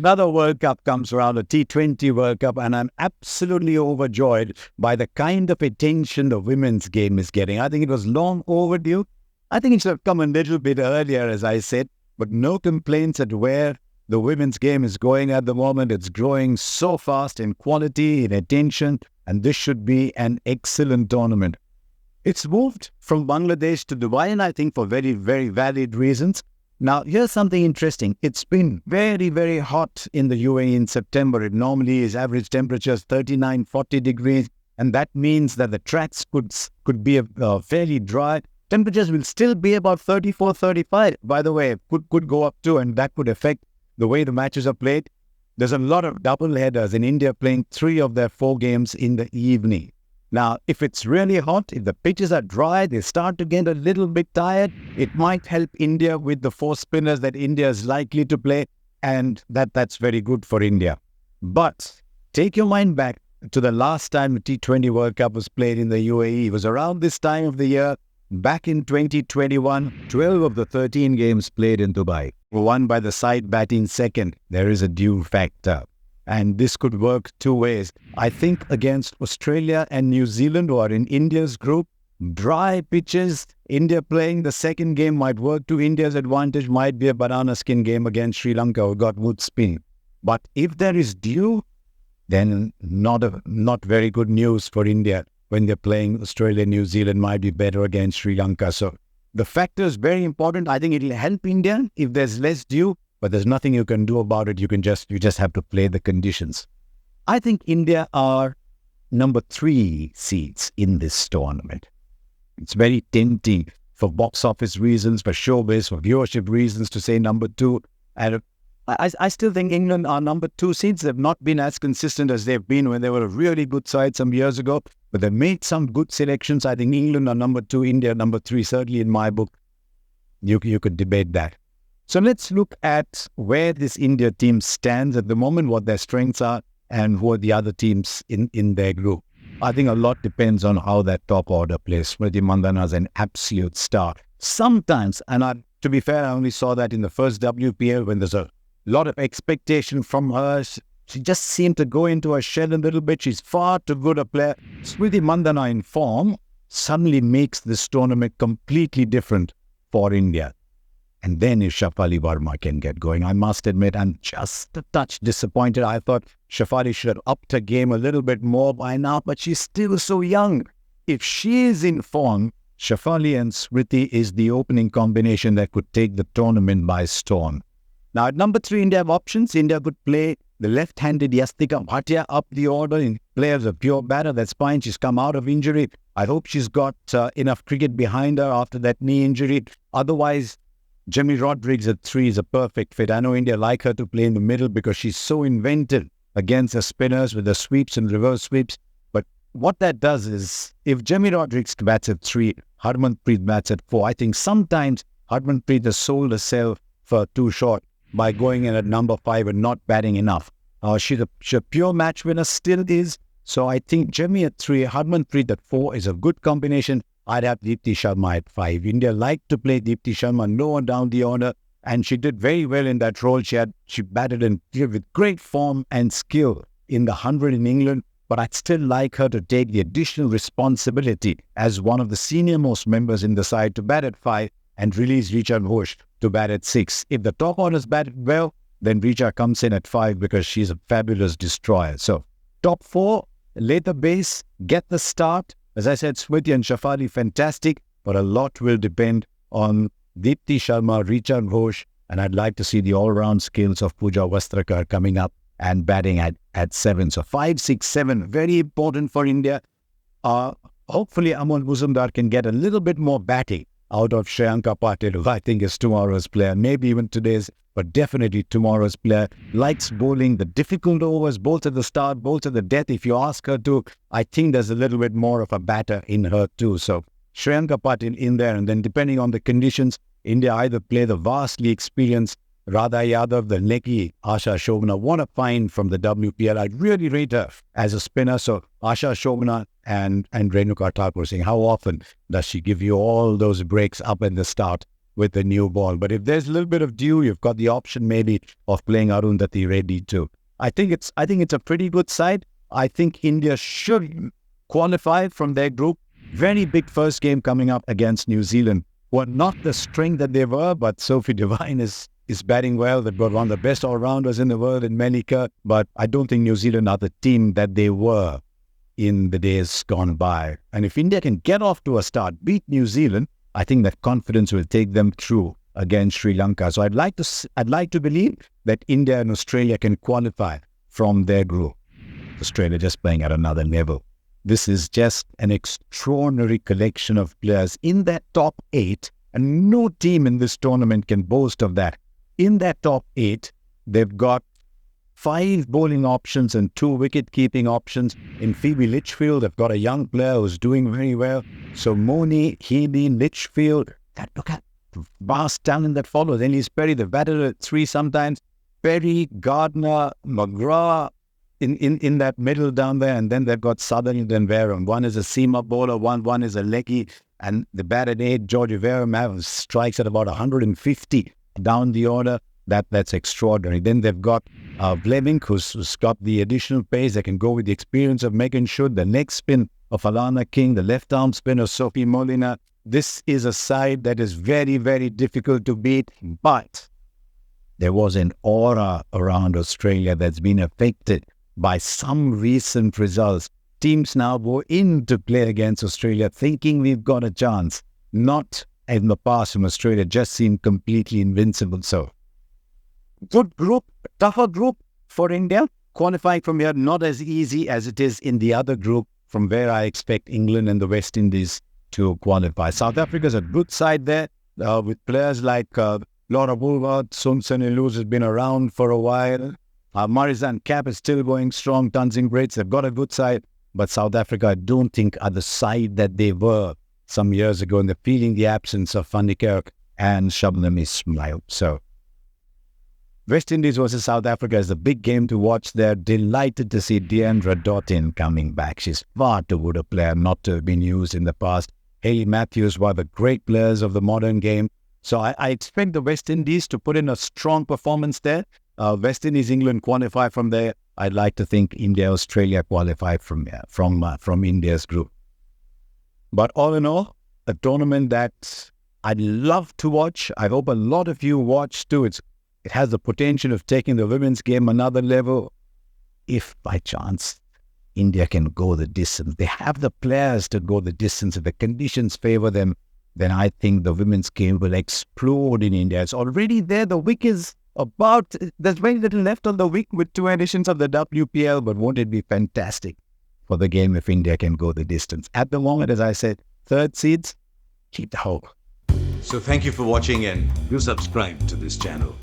Another World Cup comes around, a T20 World Cup, and I'm absolutely overjoyed by the kind of attention the women's game is getting. I think it was long overdue. I think it should have come a little bit earlier, as I said, but no complaints at where the women's game is going at the moment. It's growing so fast in quality, in attention, and this should be an excellent tournament. It's moved from Bangladesh to Dubai, and I think for very, very valid reasons. Now, here's something interesting. It's been very, very hot in the UAE in September. It normally is average temperatures 39, 40 degrees, and that means that the tracks could be fairly dry. Temperatures will still be about 34, 35, by the way, could go up too, and that could affect the way the matches are played. There's a lot of double headers in India playing 3 of their 4 games in the evening. Now, if it's really hot, if the pitches are dry, they start to get a little bit tired, it might help India with the 4 spinners that India is likely to play, and that's very good for India. But take your mind back to the last time the T20 World Cup was played in the UAE. It was around this time of the year, back in 2021, 12 of the 13 games played in Dubai were won by the side batting second. There is a due factor. And this could work 2 ways. I think against Australia and New Zealand, who are in India's group, dry pitches, India playing the second game might work to India's advantage, might be a banana skin game against Sri Lanka, who got wood spin. But if there is dew, then not very good news for India. When they're playing Australia, New Zealand might be better against Sri Lanka. So the factor is very important. I think it'll help India if there's less dew. But there's nothing you can do about it. You just have to play the conditions. I think India are number 3 seeds in this tournament. It's very tempting for box office reasons, for showbiz, for viewership reasons to say number 2. And I still think England are number 2 seeds. They've not been as consistent as they've been when they were a really good side some years ago. But they've made some good selections. I think England are number 2, India number 3, certainly in my book. You could debate that. So let's look at where this India team stands at the moment, what their strengths are, and who are the other teams in their group. I think a lot depends on how that top order plays. Smriti Mandhana is an absolute star. Sometimes, and to be fair, I only saw that in the first WPL when there's a lot of expectation from her. She just seemed to go into her shell a little bit. She's far too good a player. Smriti Mandhana in form suddenly makes this tournament completely different for India. And then if Shafali Verma can get going, I must admit, I'm just a touch disappointed. I thought Shafali should have upped her game a little bit more by now, but she's still so young. If she is in form, Shafali and Smriti is the opening combination that could take the tournament by storm. Now at number 3, India have options. India could play the left-handed Yastika Bhatia up the order in players of pure batter. That's fine. She's come out of injury. I hope she's got enough cricket behind her after that knee injury. Otherwise, Jemmy Rodrigues at 3 is a perfect fit. I know India like her to play in the middle because she's so inventive against the spinners with the sweeps and reverse sweeps. But what that does is, if Jemmy Rodrigues bats at 3, Harmanpreet bats at 4, I think sometimes Harmanpreet has sold herself for too short by going in at number 5 and not batting enough. She's a pure match winner, still is. So I think Jemmy at 3, Harmanpreet at 4 is a good combination. I'd have Deepti Sharma at 5. India liked to play Deepti Sharma lower down the order, and she did very well in that role. She batted in with great form and skill in the 100 in England, but I'd still like her to take the additional responsibility as one of the senior-most members in the side to bat at 5 and release Richa Ghosh to bat at 6. If the top orders batted well, then Richa comes in at 5 because she's a fabulous destroyer. So top 4, lay the base, get the start. As I said, Smriti and Shafali, fantastic, but a lot will depend on Deepti Sharma, Richa Ghosh, and I'd like to see the all-round skills of Pooja Vastrakar coming up and batting at 7. So 5, 6, 7, very important for India. Hopefully Amol Muzumdar can get a little bit more batting out of Shreyanka Patil, who I think is tomorrow's player, maybe even today's, but definitely tomorrow's player. Likes bowling the difficult overs, both at the start, both at the death. If you ask her to, I think there's a little bit more of a batter in her too. So Shreyanka Patil in there, and then depending on the conditions, India either play the vastly experienced Radha Yadav, the leggy Asha Shobana. What a find from the WPL. I'd really rate her as a spinner. So Asha Shobana and Renuka Thakur Singh, how often does she give you all those breaks up in the start with the new ball. But if there's a little bit of dew, you've got the option maybe of playing Arundhati Reddy too. I think it's a pretty good side. I think India should qualify from their group. Very big first game coming up against New Zealand, who are not the strength that they were, but Sophie Devine is batting well. They've got one of the best all-rounders in the world in Melika, but I don't think New Zealand are the team that they were in the days gone by. And if India can get off to a start, beat New Zealand, I think that confidence will take them through against Sri Lanka. So I'd like to believe that India and Australia can qualify from their group. Australia just playing at another level. This is just an extraordinary collection of players in that top 8, and no team in this tournament can boast of that. In that top 8, they've got 5 bowling options and 2 wicket-keeping options. In Phoebe Litchfield, they've got a young player who's doing very well. So Mooney, Heaney, Litchfield, look at the vast talent that follows. Ellis Perry, the batter at 3 sometimes. Perry, Gardner, McGrath in that middle down there. And then they've got Sutherland and Wareham. One is a seamer bowler, one is a leggy. And the bat at 8, George Wareham strikes at about 150 down the order. That's extraordinary. Then they've got Fleming, who's got the additional pace. They can go with the experience of Megan Shood, the leg spin of Alana King, the left arm spin of Sophie Molina. This is a side that is very, very difficult to beat. But there was an aura around Australia that's been affected by some recent results. Teams now go in to play against Australia thinking we've got a chance. Not in the past when Australia just seemed completely invincible. So, good group, tougher group for India. Qualifying from here, not as easy as it is in the other group from where I expect England and the West Indies to qualify. South Africa's a good side there with players like Laura Woolworth, Sumsen Iluz has been around for a while. Marizan Cap is still going strong. Tanzing Greats, they've got a good side. But South Africa, I don't think, are the side that they were some years ago. And they're feeling the absence of Van de Kerk and Shabnam Ismail. So, West Indies versus South Africa is a big game to watch there. Delighted to see Deandra Dottin coming back. She's far too good a player not to have been used in the past. Hayley Matthews, one of the great players of the modern game. So I expect the West Indies to put in a strong performance there. West Indies, England qualify from there. I'd like to think India, Australia qualify from India's group. But all in all, a tournament that I'd love to watch. I hope a lot of you watch too. It has the potential of taking the women's game another level. If by chance India can go the distance, they have the players to go the distance. If the conditions favor them, then I think the women's game will explode in India. It's already there. The wick is there's very little left on the wick with 2 editions of the WPL, but won't it be fantastic for the game if India can go the distance? At the moment, as I said, 3rd seeds, keep the hope. So thank you for watching and do subscribe to this channel.